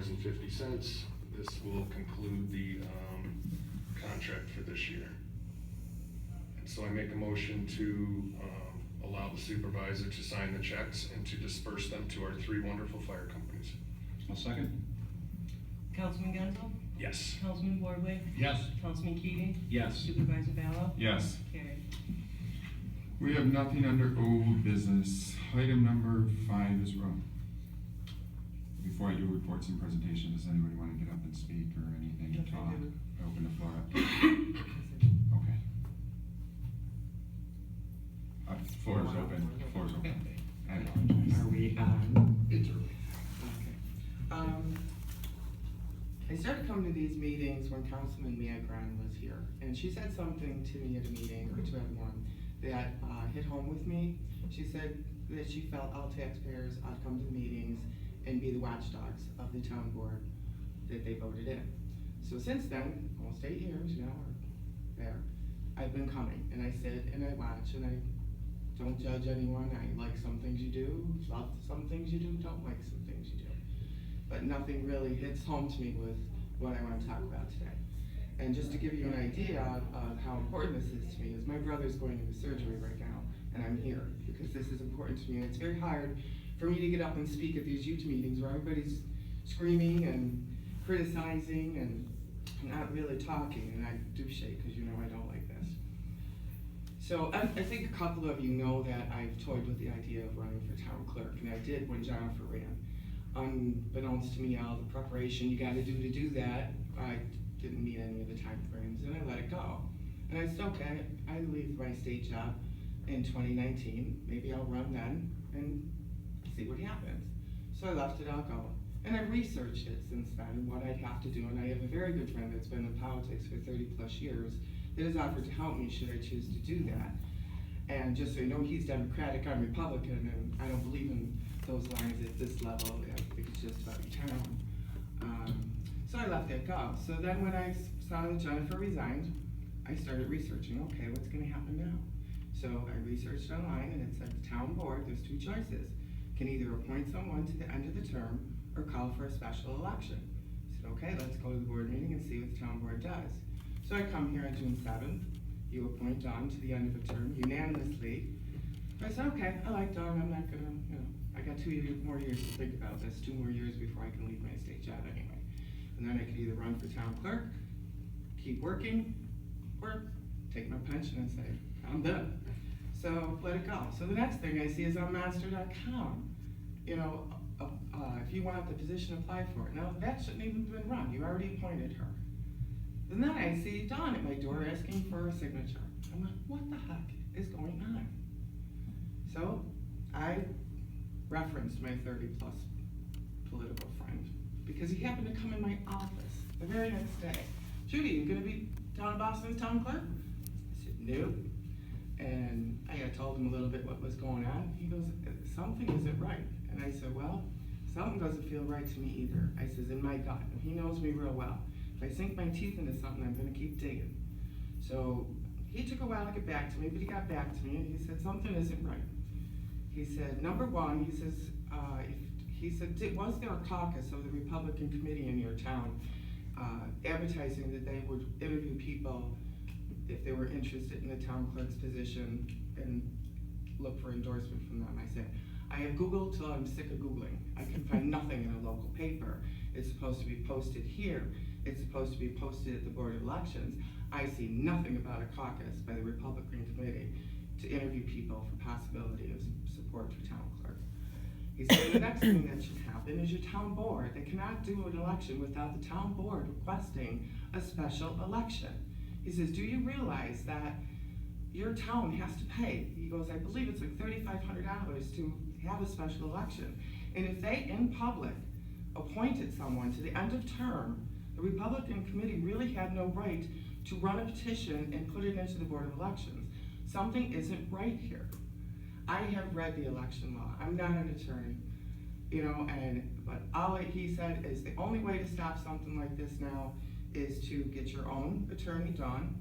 $1,000,000.50. This will conclude the contract for this year. And so I make a motion to allow the supervisor to sign the checks and to disperse them to our three wonderful fire companies. I'll second. Councilman Genzel? Yes. Councilman Boardway? Yes. Councilman Keating? Yes. Supervisor Ballo? Yes. Carried. We have nothing under old business. Item number 5 is wrong. Before I do reports and presentations, does anybody want to get up and speak or anything to Yes, I talk? do. Open the floor up. Okay. Floor is open. Floor is open. I apologize. Are we on? It's early. Okay. I started coming to these meetings when Councilman Magron was here, and she said something to me at a meeting, or to everyone, that hit home with me. She said that she felt all taxpayers ought to come to the meetings and be the watchdogs of the town board that they voted in. So since then, almost 8 years now, or there, I've been coming, and I sit and I watch, and I don't judge anyone. I like some things you do, love some things you do, don't like some things you do. But nothing really hits home to me with what I want to talk about today. And just to give you an idea of how important this is to me, is my brother's going into surgery right now, and I'm here because this is important to me. And it's very hard for me to get up and speak at these huge meetings where everybody's screaming and criticizing and not really talking, and I do shake because you know I don't like this. So I think a couple of you know that I've toyed with the idea of running for town clerk, and I did when Jennifer ran. Unbeknownst to me, all the preparation you gotta do to do that, I didn't meet any of the time frames, and I let it go. And I said, okay, I leave my state job in 2019, maybe I'll run then and see what happens. So I left it all go. And I researched it since then, what I'd have to do, and I have a very good friend that's been in politics for 30 plus years that has offered to help me should I choose to do that. And just so you know, he's Democratic, I'm Republican, and I don't believe in those lines at this level. I think it's just about your town. So I let that go. So then when I saw that Jennifer resigned, I started researching, okay, what's gonna happen now? So I researched online, and it said the town board, there's 2 choices. Can either appoint someone to the end of the term or call for a special election. I said, okay, let's go to the board meeting and see what the town board does. So I come here on June 7th, you appoint Dawn to the end of a term unanimously. I said, okay, I like Dawn, I'm not gonna, I got 2 more years to think about this, 2 more years before I can leave my state job anyway. And then I could either run for town clerk, keep working, or take my pension and say, I'm done. So let it go. So the next thing I see is on monster.com, if you want the position, apply for it. Now, that shouldn't even have been run. You already appointed her. And then I see Dawn at my door asking for a signature. I'm like, what the heck is going on? So I referenced my 30-plus political friend because he happened to come in my office the very next day. Judy, you gonna be Town of Boston's town clerk? I said, no. And I told him a little bit what was going on. He goes, something isn't right. And I said, well, something doesn't feel right to me either. I says, in my gut, and he knows me real well. If I sink my teeth into something, I'm gonna keep digging. So he took a while to get back to me, but he got back to me and he said, something isn't right. He said, number one, he says, was there a caucus of the Republican committee in your town advertising that they would interview people if they were interested in the town clerk's position and look for endorsement from them? I said, I have Googled till I'm sick of Googling. I can find nothing in a local paper. It's supposed to be posted here. It's supposed to be posted at the Board of Elections. I see nothing about a caucus by the Republican committee to interview people for possibility of support for town clerk. He said the next thing that should happen is your town board. They cannot do an election without the town board requesting a special election. He says, do you realize that your town has to pay? He goes, I believe it's like $3,500 to have a special election. And if they, in public, appointed someone to the end of term, the Republican committee really had no right to run a petition and put it into the Board of Elections. Something isn't right here. I have read the election law. I'm not an attorney, but all he said is the only way to stop something like this now is to get your own attorney done,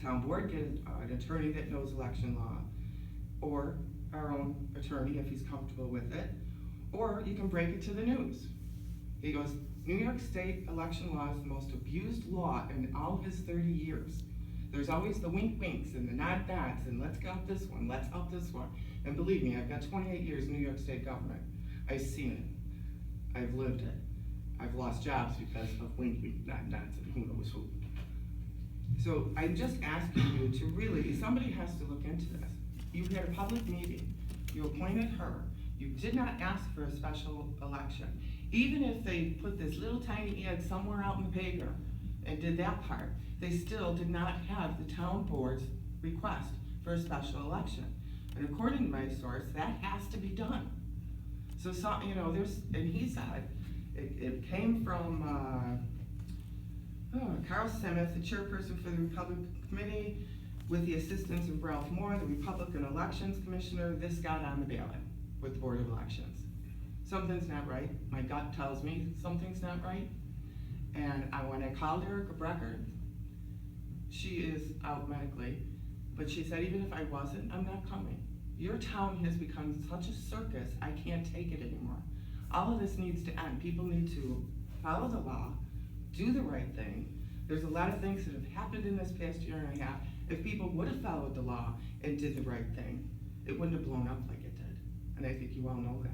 town board get an attorney that knows election law, or our own attorney if he's comfortable with it, or you can break it to the news. He goes, New York State election law is the most abused law in all his 30 years. There's always the wink winks and the nod nods and let's out this one, let's out this one. And believe me, I've got 28 years in New York State government. I've seen it. I've lived it. I've lost jobs because of wink wink, nod nods, and who knows who. So I'm just asking you to really, somebody has to look into this. You had a public meeting, you appointed her, you did not ask for a special election. Even if they put this little tiny ad somewhere out in the paper and did that part, they still did not have the town board's request for a special election. And according to my source, that has to be done. So, there's, and he said, it came from, Carl Semeth, the chairperson for the Republican Committee, with the assistance of Ralph Moore, the Republican Elections Commissioner. This got on the ballot with the Board of Elections. Something's not right. My gut tells me something's not right. And when I called Erica Brecker, she is out medically, but she said, even if I wasn't, I'm not coming. Your town has become such a circus, I can't take it anymore. All of this needs to end. People need to follow the law, do the right thing. There's a lot of things that have happened in this past year and a half. If people would have followed the law and did the right thing, it wouldn't have blown up like it did. And I think you all know that.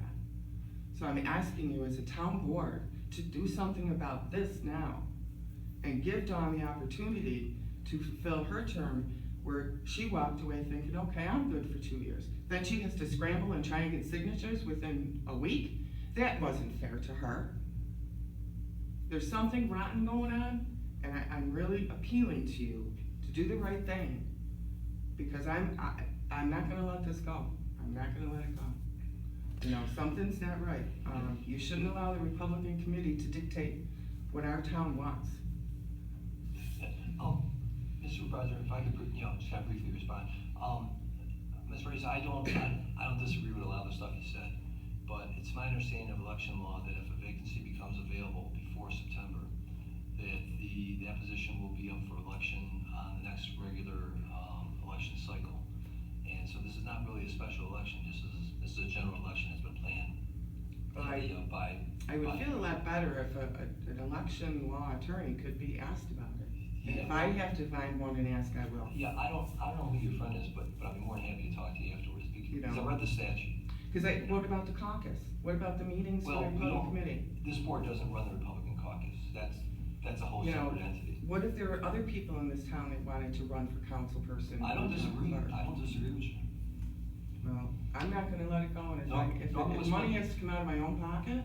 So I'm asking you as a town board to do something about this now and give Dawn the opportunity to fulfill her term where she walked away thinking, okay, I'm good for 2 years. Then she has to scramble and try and get signatures within a week. That wasn't fair to her. There's something rotten going on, and I'm really appealing to you to do the right thing, because I'm not gonna let this go. I'm not gonna let it go. Something's not right. You shouldn't allow the Republican committee to dictate what our town wants. Mr. Supervisor, if I could, just kind of briefly respond. Ms. Race, I don't disagree with a lot of the stuff you said, but it's my understanding of election law that if a vacancy becomes available before September, that that position will be up for election on the next regular election cycle. And so this is not really a special election. This is a general election that's been planned I would feel a lot better if an election law attorney could be asked about it. And if I have to find one and ask, I will. Yeah, I don't know who your friend is, but I'd be more than happy to talk to you afterwards, because I read the statute. What about the caucus? What about the meetings for the Republican committee? This board doesn't run the Republican caucus. That's a whole separate entity. What if there were other people in this town that wanted to run for council person? I don't disagree with you. Well, I'm not gonna let it go, and if money has to come out of my own pocket,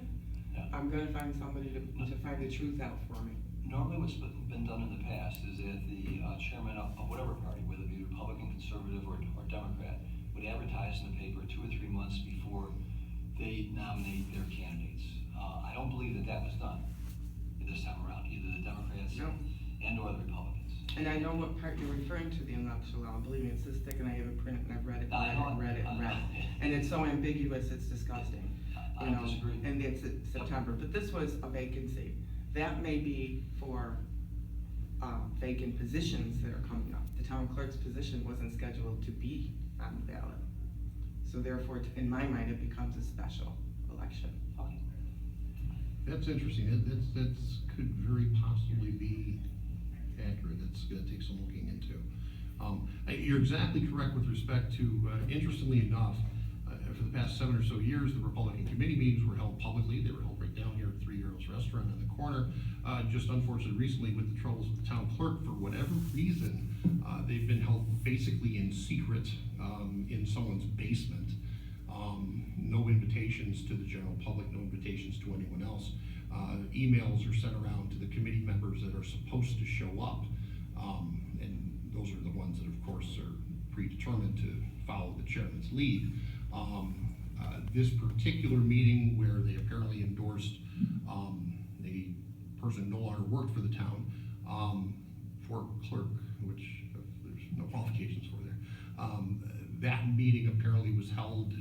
Yeah. I'm gonna find somebody to find the truth out for me. Normally what's been done in the past is that the chairman of whatever party, whether it be Republican, Conservative, or Democrat, would advertise in the paper 2 or 3 months before they nominate their candidates. I don't believe that was done this time around, either the Democrats and or the Republicans. And I know what part you're referring to, the election law. Believe me, it's this thick, and I have it printed, and I've read it, and read it. And it's so ambiguous, it's disgusting. I don't disagree. And it's September, but this was a vacancy. That may be for vacant positions that are coming up. The town clerk's position wasn't scheduled to be on the ballot. So therefore, in my mind, it becomes a special election. Okay. That's interesting. That's could very possibly be accurate. That's gonna take some looking into. You're exactly correct with respect to, interestingly enough, for the past 7 or so years, the Republican committee meetings were held publicly. They were held right down here at Three Arrows Restaurant in the corner. Just unfortunately recently with the troubles with the town clerk, for whatever reason, they've been held basically in secret in someone's basement. No invitations to the general public, no invitations to anyone else. Emails are sent around to the committee members that are supposed to show up. And those are the ones that, of course, are predetermined to follow the chairman's lead. This particular meeting where they apparently endorsed a person who no longer worked for the town for clerk, which there's no qualifications for there. That meeting apparently was held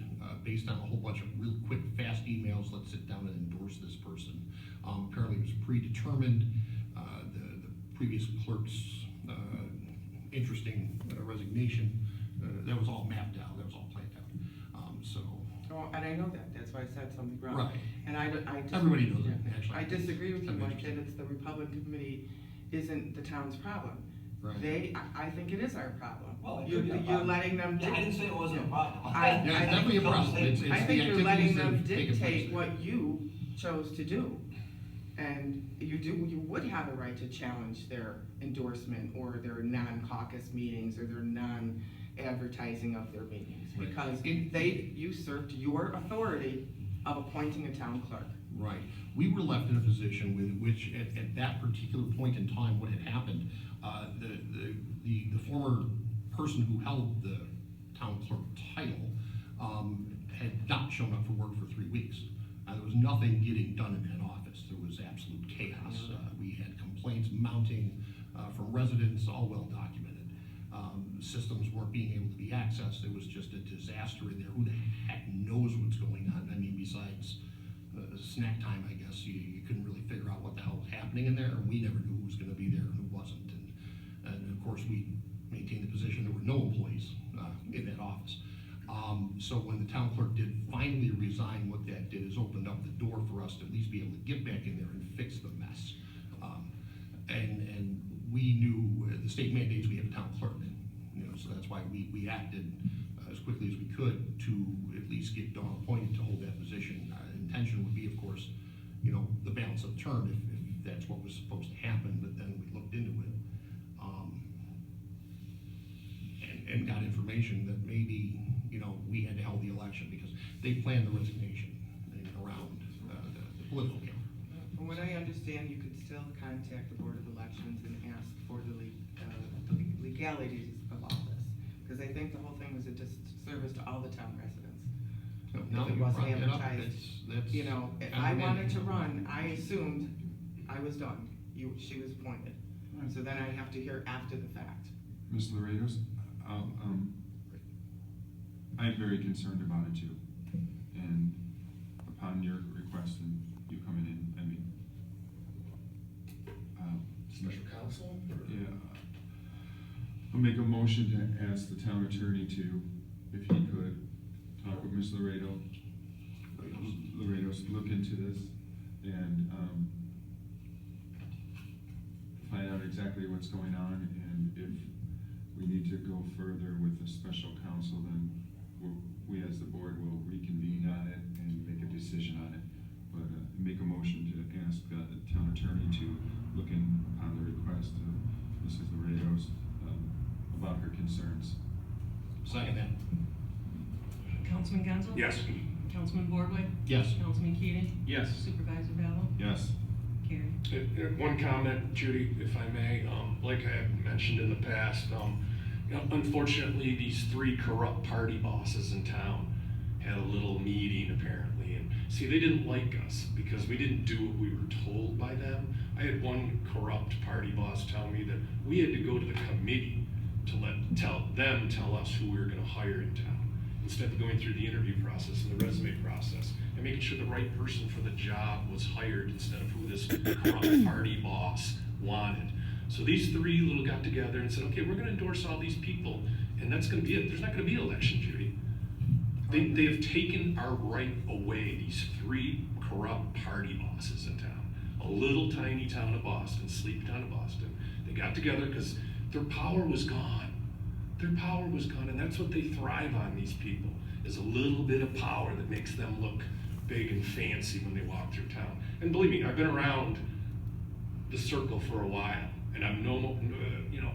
based on a whole bunch of real quick, fast emails. Let's sit down and endorse this person. Apparently it was predetermined. The previous clerk's interesting resignation, that was all mapped out, that was all planned out. So, Oh, and I know that, that's why I said something wrong. right. And I dis- Everybody knows it, yeah. actually. I disagree with you, I'm Mike, interested. that it's the Republican committee isn't the town's problem. Right. I think it is our problem. Well, it You- could be a You're problem. letting them. Yeah, I didn't say it wasn't a problem. I- Yeah, it's definitely a problem. It's I the think you're letting activities that them have taken place dictate there. what you chose to do. And you would have a right to challenge their endorsement or their non-caucus meetings or their non-advertising of their meetings. Right. Because they usurped your authority of appointing a town clerk. Right. We were left in a position with which, at that particular point in time, what had happened, the former person who held the town clerk title had not shown up for work for 3 weeks. There was nothing getting done in that office. There was absolute chaos. We had complaints mounting from residents, all well documented. Systems weren't being able to be accessed. It was just a disaster in there. Who the heck knows what's going on? I mean, besides snack time, I guess, you couldn't really figure out what the hell was happening in there, and we never knew who was gonna be there and who wasn't. And of course, we maintained the position there were no employees in that office. So when the town clerk did finally resign, what that did is opened up the door for us to at least be able to get back in there and fix the mess. And we knew the state mandates we have a town clerk, so that's why we acted as quickly as we could to at least get Dawn appointed to hold that position. Intention would be, of course, the balance of the term if that's what was supposed to happen, but then we looked into it. And got information that maybe, we had to hold the election because they planned the resignation around the political calendar. From what I understand, you could still contact the Board of Elections and ask for the legalities of all this. Because I think the whole thing was a disservice to all the town residents. Now If that it you wasn't brought that up, advertised, that's. If I wanted to run, I assumed I was done. She was appointed. So then I'd have to hear after the fact. Ms. Laredos, I'm very concerned about it too. And upon your request and you coming in, I mean, Special counsel? yeah. I'll make a motion to ask the town attorney to, if he could, talk with Ms. Laredos, look into this and, find out exactly what's going on, and if we need to go further with the special counsel, then we as the board will reconvene on it and make a decision on it. But, make a motion to ask the town attorney to look in on the request of Mrs. Laredos, about her concerns. Second that. Councilman Genzel? Yes. Councilman Borway? Yes. Councilman Keating? Yes. Supervisor Gallo? Yes. Carried. One comment, Judy, if I may, like I had mentioned in the past, unfortunately, these 3 corrupt party bosses in town had a little meeting apparently, and see, they didn't like us because we didn't do what we were told by them. I had one corrupt party boss tell me that we had to go to the committee to tell us who we were gonna hire in town, instead of going through the interview process and the resume process, and making sure the right person for the job was hired instead of who this corrupt party boss wanted. So these 3 little got together and said, okay, we're gonna endorse all these people, and that's gonna be it. There's not gonna be an election, Judy. They have taken our right away, these 3 corrupt party bosses in town. A little tiny town of Boston, sleepy town of Boston. They got together because their power was gone. Their power was gone, and that's what they thrive on, these people, is a little bit of power that makes them look big and fancy when they walk through town. And believe me, I've been around the circle for a while, and I'm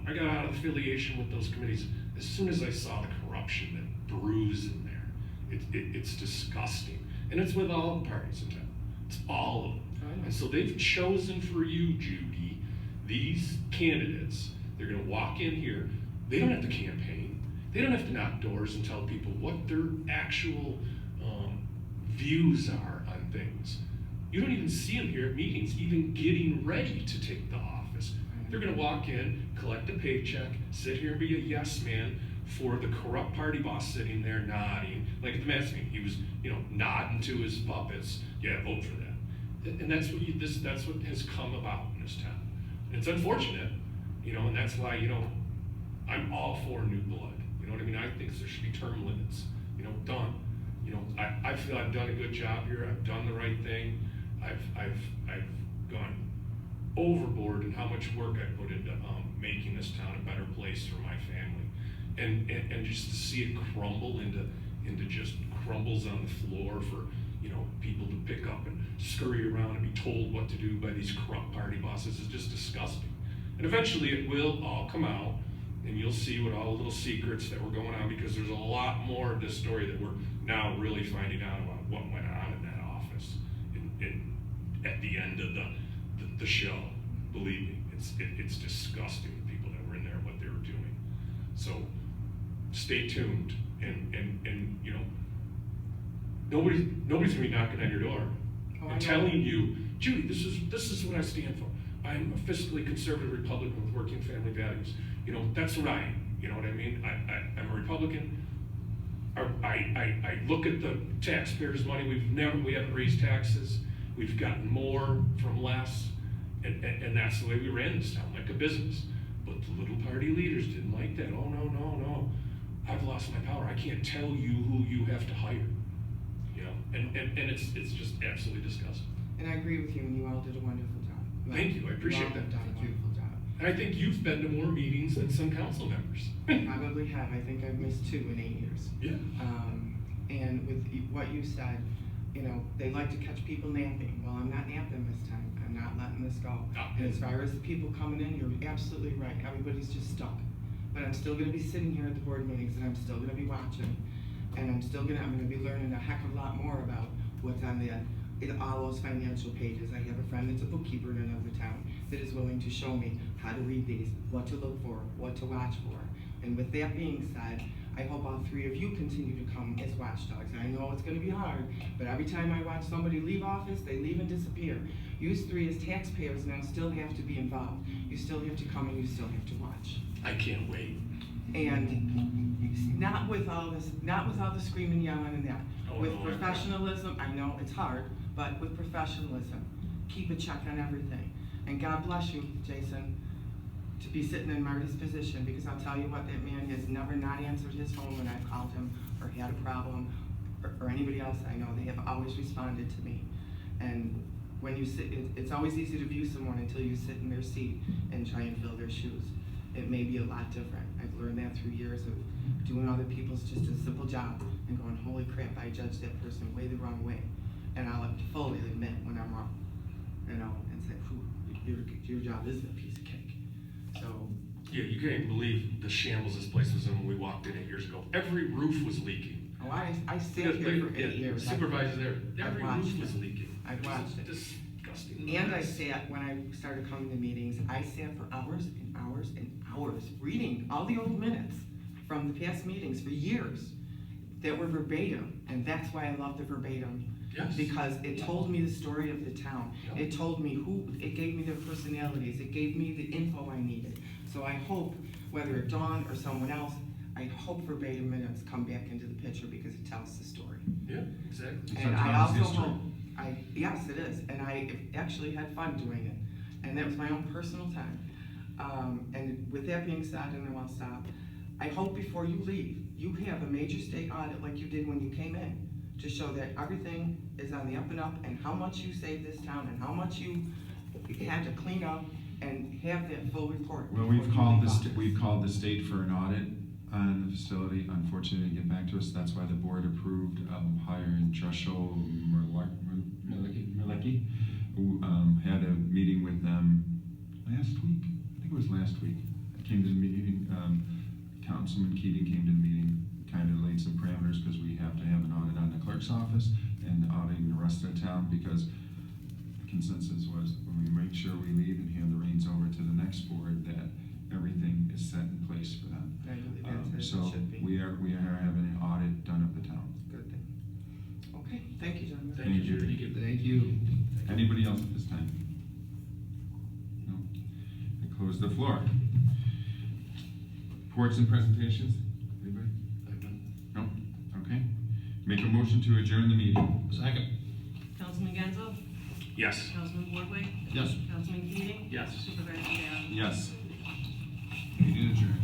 I got out of affiliation with those committees as soon as I saw the corruption that brews in there. It's disgusting, and it's with all the parties in town. It's all of them. And so they've chosen for you, Judy, these candidates. They're gonna walk in here. They don't have to campaign. They don't have to knock doors and tell people what their actual views are on things. You don't even see them here at meetings, even getting ready to take the office. They're gonna walk in, collect a paycheck, sit here and be a yes man for the corrupt party boss sitting there nodding, like at the mass meeting, he was, nodding to his puppets, yeah, vote for that. And that's what has come about in this town. And it's unfortunate, and that's why, I'm all for new blood. You know what I mean? I think there should be term limits, done. you know, I feel I've done a good job here, I've done the right thing, I've gone overboard in how much work I put into, making this town a better place for my family. And just to see it crumble into just crumbles on the floor for, you know, people to pick up and scurry around and be told what to do by these corrupt party bosses is just disgusting. And eventually it will all come out, and you'll see what all the little secrets that were going on, because there's a lot more of this story that we're now really finding out about what went on in that office at the end of the show. Believe me, it's disgusting, the people that were in there, what they were doing. So stay tuned, and you know, nobody's gonna be knocking on your door Oh, I and know. telling you, Judy, this is what I stand for. I'm a fiscally conservative Republican with working family values. You know, that's what I am. You know what I mean? I'm a Republican. I look at the taxpayers' money. We haven't raised taxes. We've gotten more from less, and that's the way we ran this town, like a business. But the little party leaders didn't like that. Oh no. I've lost my power. I can't tell you who you have to hire. You know, and it's just absolutely disgusting. And I agree with you, and you all did a wonderful job. Thank you, I appreciate You all that. have done a Thank you. wonderful job. And I think you've been to more meetings than some council members. Probably have. I think I've missed 2 in 8 years. Yeah. And with what you said, you know, they like to catch people napping. Well, I'm not napping this time. I'm not letting this go. And as far as the people coming in, you're absolutely right. Everybody's just stuck. But I'm still gonna be sitting here at the board meetings, and I'm still gonna be watching. And I'm gonna be learning a heck of a lot more about what's on in all those financial pages. I have a friend that's a bookkeeper in another town that is willing to show me how to read these, what to look for, what to watch for. And with that being said, I hope all 3 of you continue to come as watchdogs. I know it's gonna be hard, but every time I watch somebody leave office, they leave and disappear. You 3 as taxpayers now still have to be involved. You still have to come and you still have to watch. I can't wait. And not with all the screaming, yelling and that. Oh, With no, I- professionalism, I know it's hard, but with professionalism, keep a check on everything. And God bless you, Jason, to be sitting in Marty's position, because I'll tell you what, that man has never not answered his phone when I've called him or had a problem, or anybody else I know. They have always responded to me. And when you sit, it's always easy to view someone until you sit in their seat and try and fill their shoes. It may be a lot different. I've learned that through years of doing other people's just a simple job and going, holy crap, I judged that person way the wrong way. And I'll fully admit when I'm wrong, you know, and say, your job isn't a piece of cake. So, Yeah, you can't even believe the shambles this place was in when we walked in 8 years ago. Every roof was leaking. oh, I sat here for 8 years. Supervisor there, every watched roof was it. leaking. I've watched it. Disgusting. And I sat, when I started coming to meetings, I sat for hours and hours and hours reading all the old minutes from the past meetings for years that were verbatim. And that's why I love the verbatim. Yes. Because it told me the story of the town. Yeah. It told me it gave me their personalities. It gave me the info I needed. So I hope, whether it's Dawn or someone else, I hope verbatim minutes come back into the picture because it tells the story. Yeah, exactly. And It's I our also town's history. hope, yes, it is, and I actually had fun doing it, and that was my own personal time. And with that being said, and then I'll stop, I hope before you leave, you have a major state audit like you did when you came in, to show that everything is on the up and up, and how much you saved this town, and how much you had to clean up, and have that full report. Well, before you leave office. we've called the state for an audit on the facility. Unfortunately, they didn't get back to us. That's why the board approved hiring Trushell Merlecki, who had a meeting with them last week. I think it was last week. Came to the meeting. Councilman Keating came to the meeting, kind of laid some parameters because we have to have an audit on the clerk's office and auditing the rest of the town, because the consensus was when we make sure we leave and hand the reins over to the next board, that everything is set in place for them. I believe that's as it So should be. we are having an audit done of the town. Good thing. Okay, thank you, gentlemen. Thank you, Judy. Thank you. Anybody else at this time? No? I close the floor. Reports and presentations? Anybody? No? Okay. Make a motion to adjourn the meeting. Second. Councilman Genzel? Yes. Councilman Boardway? Yes. Councilman Keating? Yes. Supervisor Allen? Yes. Meeting adjourned.